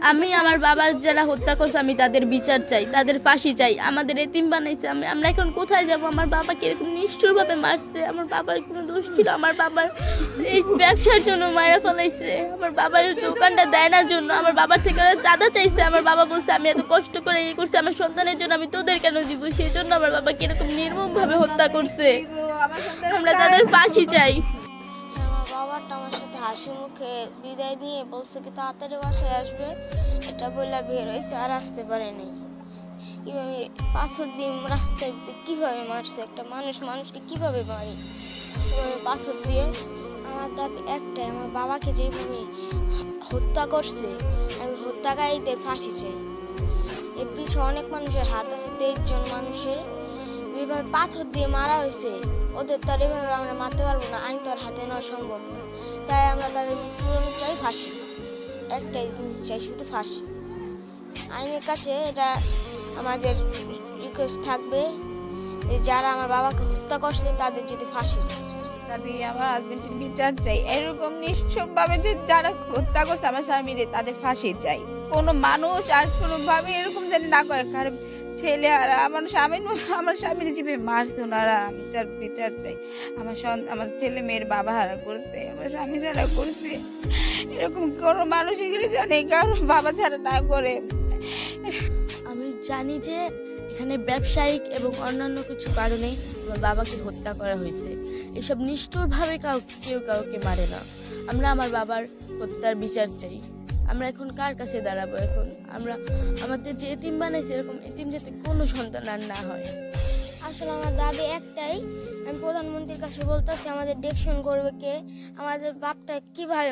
আমি আমার বাবার যারা হত্যা করছে আমি তাদের বিচার চাই, তাদের ফাঁসি চাই। আমাদের এতিম বানাইছে, আমরা এখন কোথায় যাব? আমার বাবাকে এরকম নিষ্ঠুরভাবে মারছে। আমার বাবার কোনো দোষ ছিল? আমার বাবার এই ব্যবসার জন্য মারা ফেলাইছে। আমার বাবার দোকানটা দেয় না জন্য আমার বাবার থেকে চাঁদা চাইছে। আমার বাবা বলছে আমি এত কষ্ট করে ইয়ে করছি আমার সন্তানের জন্য, আমি তোদের কেন দিব? সেই জন্য আমার বাবাকে এরকম নির্মমভাবে হত্যা করছে। আমরা তাদের ফাঁসি চাই। আমার বাবাটা আমার সাথে হাসি মুখে বিদায় দিয়ে বলছে কি তাড়াতাড়ি বাসায় আসবে, এটা বলে বের হয়েছে, আর আসতে পারেনি। কিভাবে পাথর দিয়ে রাস্তার ভিতরে কিভাবে মারছে একটা মানুষকে কিভাবে মারি, কিভাবে পাথর দিয়ে। আমার দাবি একটাই, আমার বাবাকে যেভাবে হত্যা করছে আমি হত্যাকারীদের ফাঁসি চাই। এর পিছনে অনেক মানুষের হাত আছে, 23 জন মানুষের যেভাবে পাথর দিয়ে মারা হয়েছে, ওদের তো আর এভাবে আমরা মারতে পারবো না, আইন তো আর হাতে নেওয়া সম্ভব না। তাই আমরা তাদের মৃত্যুদণ্ড চাই, ফাঁসি। একটাই চাই, শুধু ফাঁসি। আইনের কাছে এটা আমাদের রিকোয়েস্ট থাকবে যে যারা আমার বাবাকে হত্যা করছে তাদের যদি ফাঁসি দেয়। আমি আমার হাজবেন্ডের বিচার চাই। এরকম নিশ্চয়ভাবে যে যারা হত্যা করছে আমার স্বামীরে তাদের ফাঁসি চাই। কোনো মানুষ আর কোনোভাবে এরকম যেন না করে। কারণ ছেলে আর আমার স্বামীর জীবে মারছে ওনারা। আমি বিচার চাই। আমার ছেলে মেয়ের বাবা হারা করছে, আমার স্বামী ছাড়া করছে। এরকম কোনো মানুষ এগুলি জানে কারণ বাবা ছাড়া না করে। আমি জানি যে এখানে ব্যবসায়িক এবং অন্যান্য কিছু কারণে আমার বাবাকে হত্যা করা হয়েছে। এসব নিষ্ঠুরভাবে কেউ কাউকে মারে না। আমরা আমার বাবার হত্যার বিচার চাই। আমরা এখন কার কাছে দাঁড়াবো? এখন আমরা আমাদের যে এতিম বানাইছে এরকম এতিম যাতে কোনো সন্তান আর না হয়। আসলে আমার দাবি একটাই, আমি প্রধানমন্ত্রীর কাছে বলতেছি আমাদের দেখশন করবে কে, আমাদের বাপটা কিভাবে